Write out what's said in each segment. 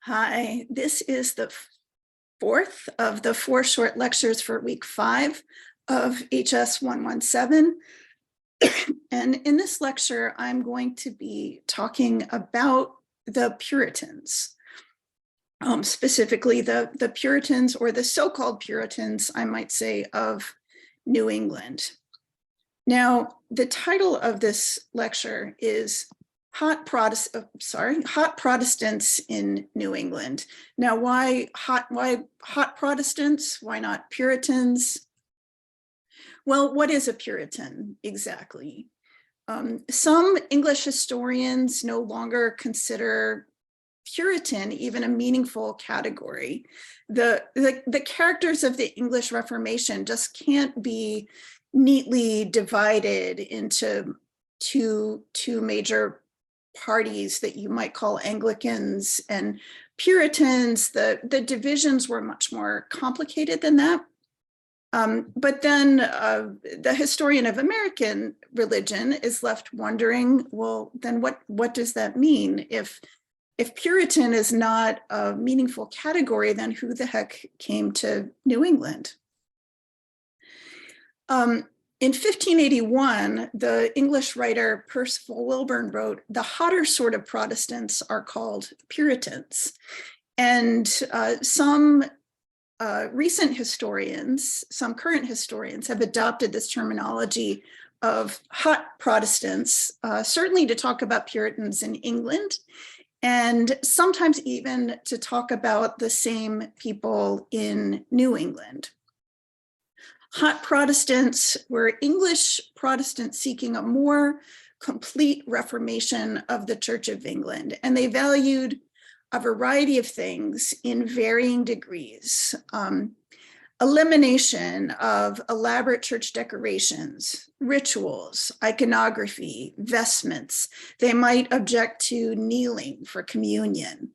Hi, this is the fourth of the four short lectures for week 5 of HS 117. And in this lecture, I'm going to be talking about the Puritans, specifically the Puritans, or the so-called Puritans, I might say, of New England. Now, the title of this lecture is Hot Protestants in New England. Now, why hot Protestants? Why not Puritans? Well, what is a Puritan exactly? Some English historians no longer consider Puritan even a meaningful category. The characters of the English Reformation just can't be neatly divided into two major parties that you might call Anglicans and Puritans. The divisions were much more complicated than that. But then the historian of American religion is left wondering, well, then what does that mean? If Puritan is not a meaningful category, then who the heck came to New England? In 1581, the English writer Percival Wilburn wrote, "The hotter sort of Protestants are called Puritans." And some recent historians, some current historians, have adopted this terminology of hot Protestants, certainly to talk about Puritans in England, and sometimes even to talk about the same people in New England. Hot Protestants were English Protestants seeking a more complete reformation of the Church of England, and they valued a variety of things in varying degrees. Elimination of elaborate church decorations, rituals, iconography, vestments. They might object to kneeling for communion.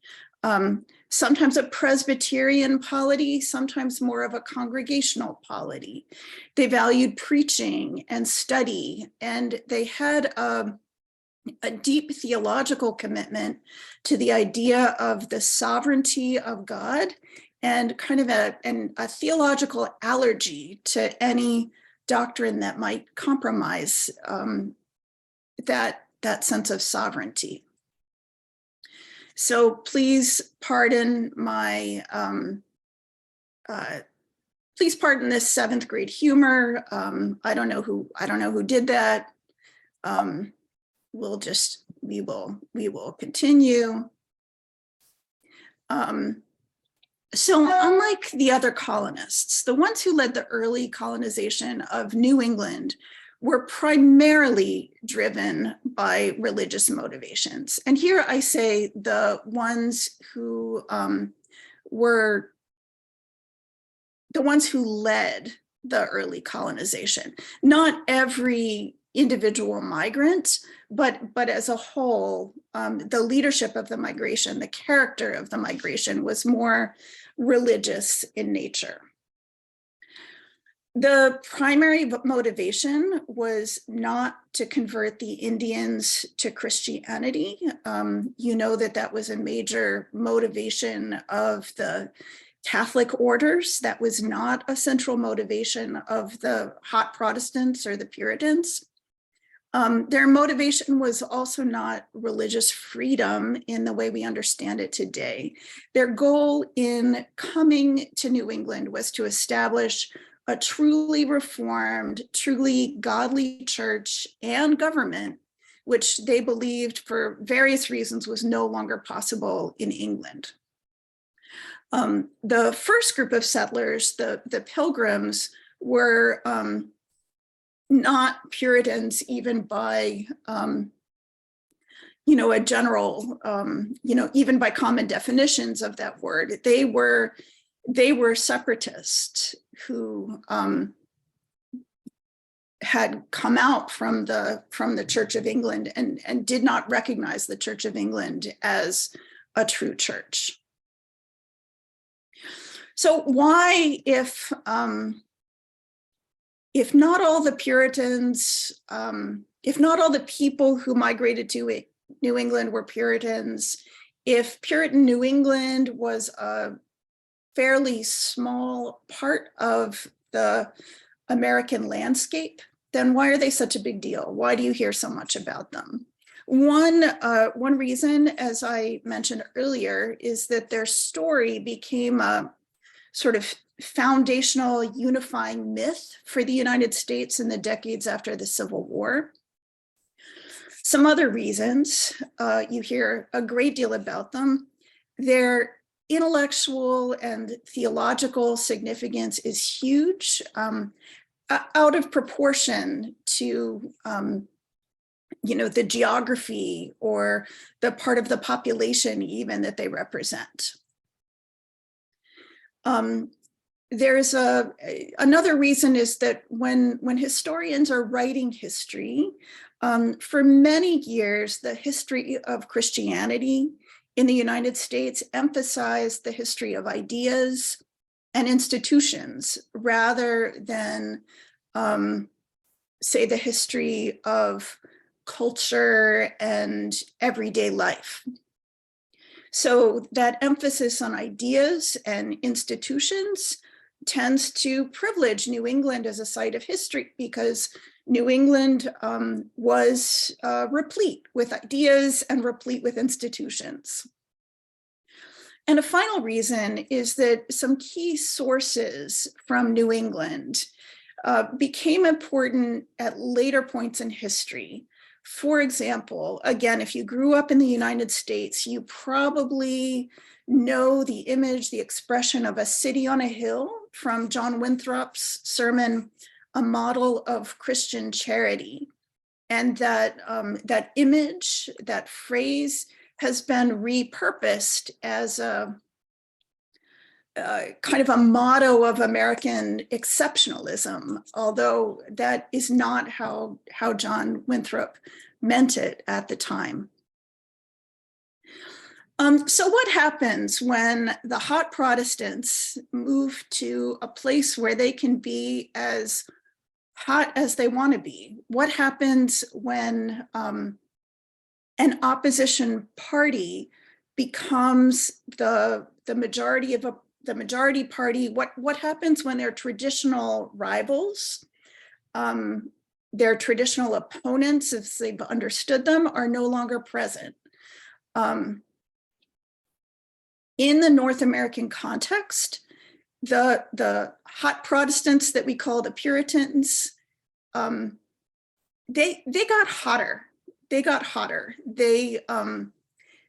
Sometimes a Presbyterian polity, sometimes more of a congregational polity. They valued preaching and study, and they had a deep theological commitment to the idea of the sovereignty of God, and kind of a theological allergy to any doctrine that might compromise that sense of sovereignty. So please pardon my please pardon this 7th grade humor. I don't know who did that. We will continue. So unlike the other colonists, the ones who led the early colonization of New England were primarily driven by religious motivations. And here I say the ones who led the early colonization. Not every individual migrant, but as a whole, the leadership of the migration, the character of the migration was more religious in nature. The primary motivation was not to convert the Indians to Christianity. You know that was a major motivation of the Catholic orders. That was not a central motivation of the hot Protestants or the Puritans. Their motivation was also not religious freedom in the way we understand it today. Their goal in coming to New England was to establish a truly reformed, truly godly church and government, which they believed for various reasons was no longer possible in England. The first group of settlers, the Pilgrims, were not Puritans even by a general, even by common definitions of that word. They were separatists who had come out from the Church of England and did not recognize the Church of England as a true church. So why, if not all the Puritans, if not all the people who migrated to New England were Puritans, If Puritan New England was a fairly small part of the American landscape, then why are they such a big deal? Why do you hear so much about them? One reason, as I mentioned earlier, is that their story became a sort of foundational unifying myth for the United States in the decades after the Civil War. Some other reasons, you hear a great deal about them. Their intellectual and theological significance is huge, out of proportion to the geography or the part of the population even that they represent. There's another reason is that when historians are writing history, for many years, the history of Christianity in the United States emphasized the history of ideas and institutions rather than, say, the history of culture and everyday life. So that emphasis on ideas and institutions tends to privilege New England as a site of history because New England was replete with ideas and replete with institutions. And a final reason is that some key sources from New England became important at later points in history. For example, again, if you grew up in the United States, you probably know the image, the expression of a city on a hill from John Winthrop's sermon, A Model of Christian Charity. And that image, that phrase, has been repurposed as a kind of a motto of American exceptionalism, although that is not how John Winthrop meant it at the time. So what happens when the hot Protestants move to a place where they can be as hot as they want to be? What happens when an opposition party becomes the majority party? What happens when their traditional rivals, their traditional opponents, as they've understood them, are no longer present? In the North American context, the hot Protestants that we call the Puritans, they got hotter. They got hotter.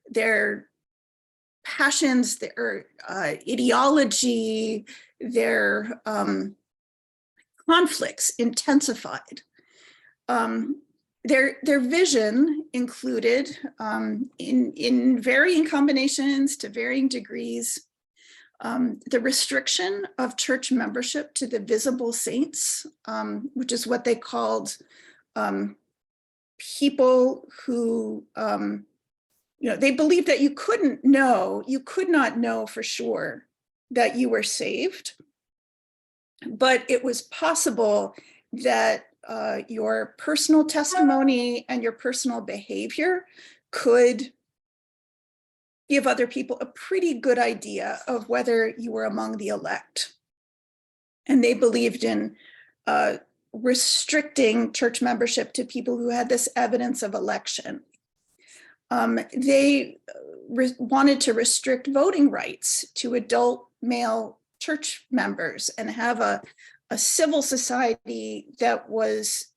Their passions, their ideology, their conflicts intensified. Their vision included, in varying combinations to varying degrees, the restriction of church membership to the visible saints, which is what they called people who, they believed that you could not know for sure that you were saved, but it was possible that your personal testimony and your personal behavior could give other people a pretty good idea of whether you were among the elect. And they believed in restricting church membership to people who had this evidence of election. They wanted to restrict voting rights to adult male church members and have a civil society that was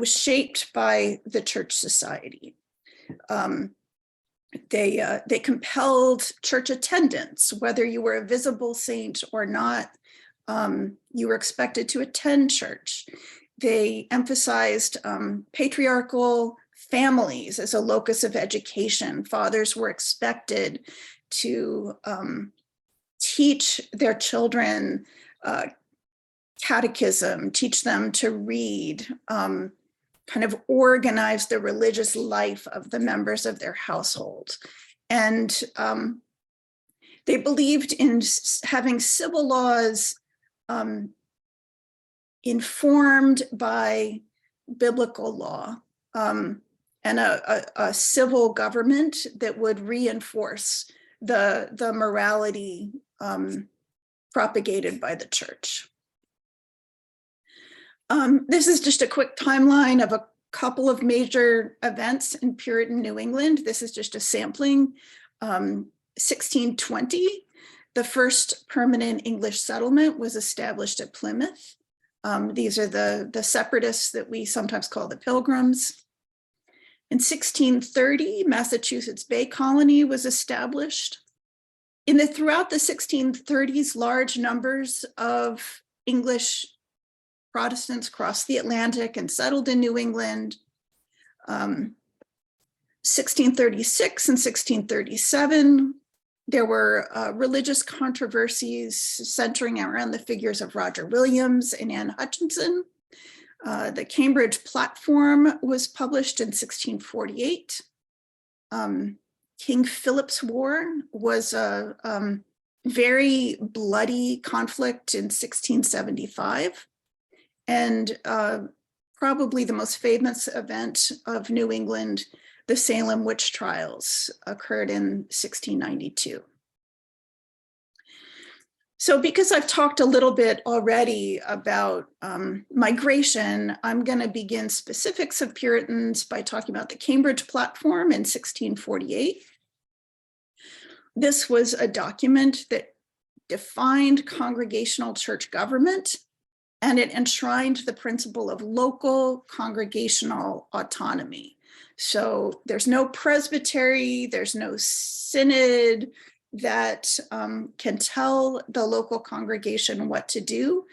shaped by the church society. They compelled church attendance, whether you were a visible saint or not. You were expected to attend church. They emphasized patriarchal families as a locus of education. Fathers were expected to teach their children catechism, teach them to read, kind of organize the religious life of the members of their household. And they believed in having civil laws informed by biblical law. and a civil government that would reinforce the morality propagated by the church. This is just a quick timeline of a couple of major events in Puritan New England. This is just a sampling. 1620, the first permanent English settlement was established at Plymouth. These are the separatists that we sometimes call the Pilgrims. In 1630, Massachusetts Bay Colony was established. Throughout the 1630s, large numbers of English Protestants crossed the Atlantic and settled in New England. 1636 and 1637, there were religious controversies centering around the figures of Roger Williams and Anne Hutchinson. The Cambridge Platform was published in 1648. King Philip's War was a very bloody conflict in 1675. And probably the most famous event of New England, the Salem witch trials, occurred in 1692. So because I've talked a little bit already about migration, I'm going to begin specifics of Puritans by talking about the Cambridge Platform in 1648. This was a document that defined congregational church government, and it enshrined the principle of local congregational autonomy. So there's no presbytery, there's no synod that can tell the local congregation what to do.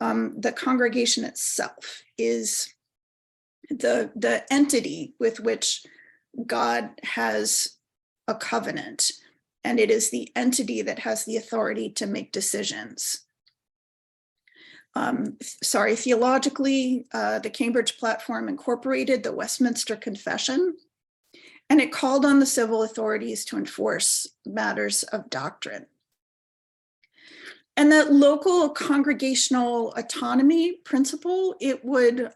The congregation itself is the entity with which God has a covenant, and it is the entity that has the authority to make decisions. Theologically, the Cambridge Platform incorporated the Westminster Confession, and it called on the civil authorities to enforce matters of doctrine. And that local congregational autonomy principle, it would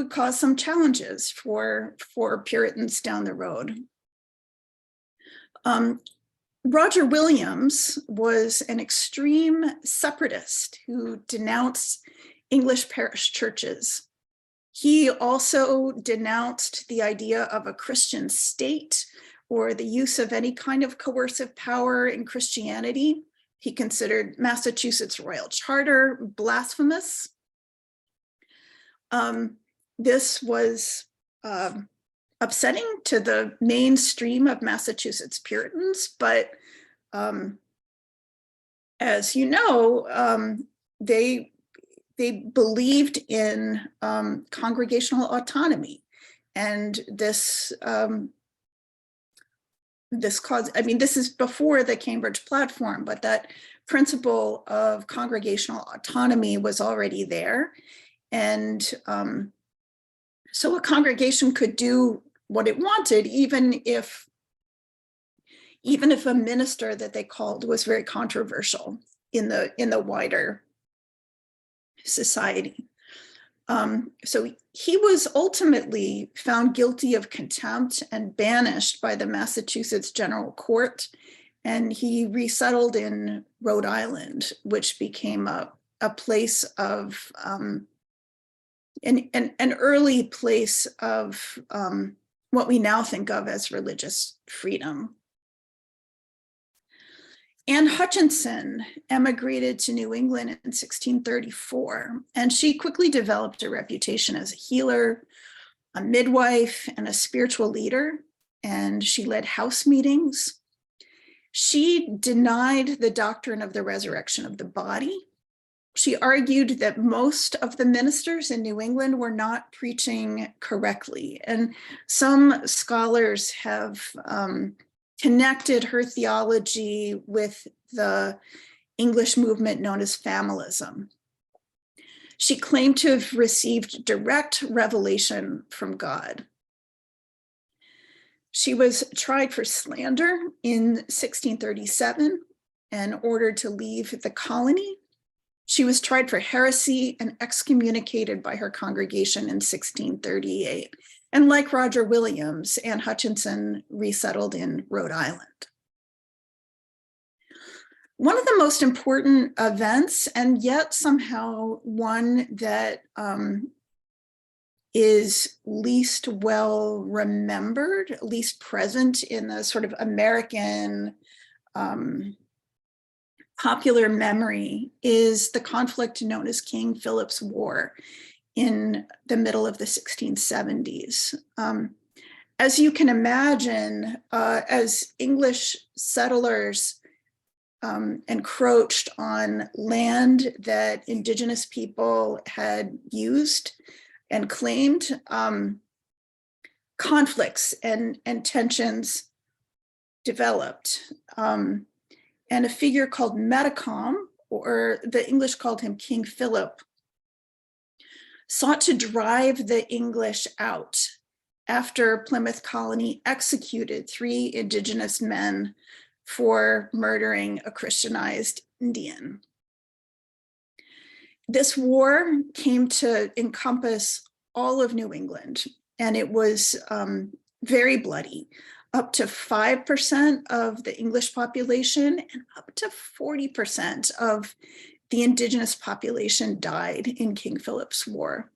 cause some challenges for Puritans down the road. Roger Williams was an extreme separatist who denounced English parish churches. He also denounced the idea of a Christian state or the use of any kind of coercive power in Christianity. He considered Massachusetts Royal Charter blasphemous. This was upsetting to the mainstream of Massachusetts Puritans, but as you know, they believed in congregational autonomy, and this caused, this is before the Cambridge Platform, but that principle of congregational autonomy was already there. And so a congregation could do what it wanted, even if a minister that they called was very controversial in the wider society. So he was ultimately found guilty of contempt and banished by the Massachusetts General Court, and he resettled in Rhode Island, which became a place of an early place of what we now think of as religious freedom. Anne Hutchinson emigrated to New England in 1634, and she quickly developed a reputation as a healer, a midwife, and a spiritual leader, and she led house meetings. She denied the doctrine of the resurrection of the body. She argued that most of the ministers in New England were not preaching correctly, and some scholars have connected her theology with the English movement known as familism. She claimed to have received direct revelation from God. She was tried for slander in 1637 and ordered to leave the colony. She was tried for heresy and excommunicated by her congregation in 1638. And like Roger Williams, Anne Hutchinson resettled in Rhode Island. One of the most important events, and yet somehow one that is least well remembered, least present in the sort of American popular memory, is the conflict known as King Philip's War in the middle of the 1670s. As you can imagine, as English settlers encroached on land that Indigenous people had used and claimed, conflicts and tensions developed. And a figure called Metacom, or the English called him King Philip, sought to drive the English out after Plymouth Colony executed 3 Indigenous men for murdering a Christianized Indian. This war came to encompass all of New England, and it was very bloody. Up to 5% of the English population and up to 40% of the Indigenous population died in King Philip's War.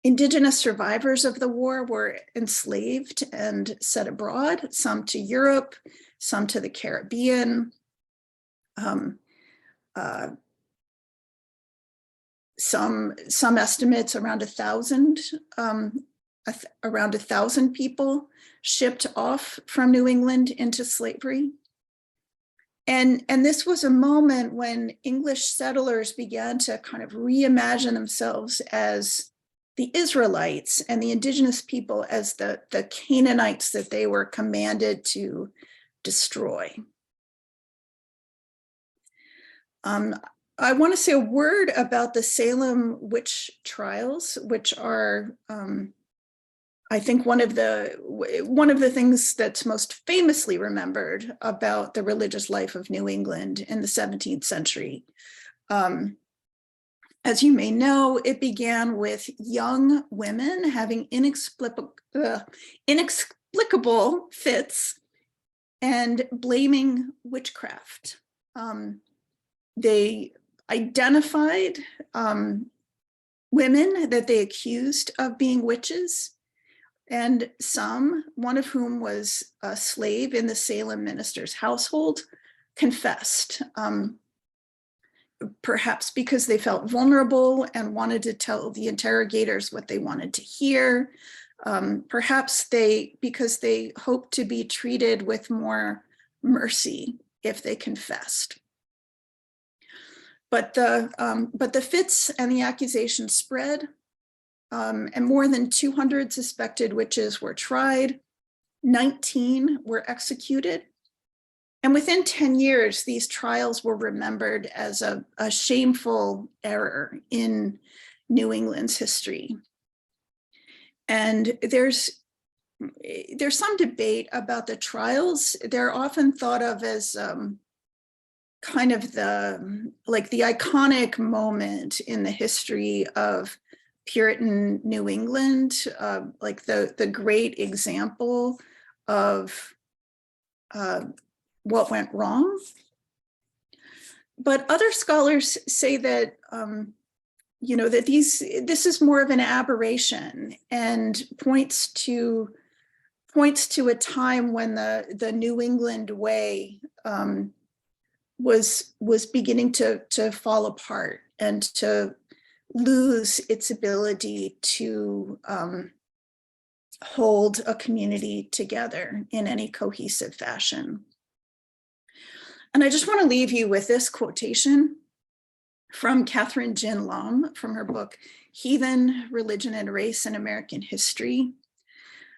Indigenous survivors of the war were enslaved and sent abroad, some to Europe, some to the Caribbean. Some estimates around 1,000 people shipped off from New England into slavery. And this was a moment when English settlers began to kind of reimagine themselves as the Israelites and the Indigenous people as the Canaanites that they were commanded to destroy. I want to say a word about the Salem witch trials, which are, I think, one of the things that's most famously remembered about the religious life of New England in the 17th century. As you may know, it began with young women having inexplicable fits and blaming witchcraft. They identified women that they accused of being witches, and some, one of whom was a slave in the Salem minister's household, confessed. Perhaps because they felt vulnerable and wanted to tell the interrogators what they wanted to hear. Perhaps because they hoped to be treated with more mercy if they confessed. But the fits and the accusations spread, and more than 200 suspected witches were tried. 19 were executed. And within 10 years, these trials were remembered as a shameful error in New England's history. And there's some debate about the trials. They're often thought of as kind of the iconic moment in the history of Puritan New England, like the great example of what went wrong. But other scholars say that that this is more of an aberration and points to a time when the New England way was beginning to fall apart and to lose its ability to hold a community together in any cohesive fashion. And I just want to leave you with this quotation from Catherine Gin Lum from her book, Heathen, Religion and Race in American History.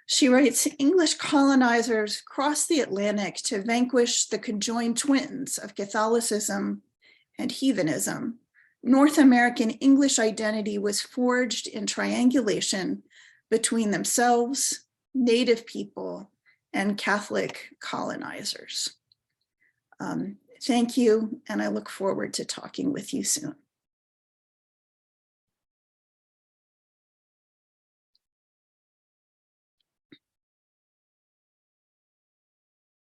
She writes, English colonizers crossed the Atlantic to vanquish the conjoined twins of Catholicism and heathenism. North American English identity was forged in triangulation between themselves, Native people, and Catholic colonizers. Thank you, and I look forward to talking with you soon.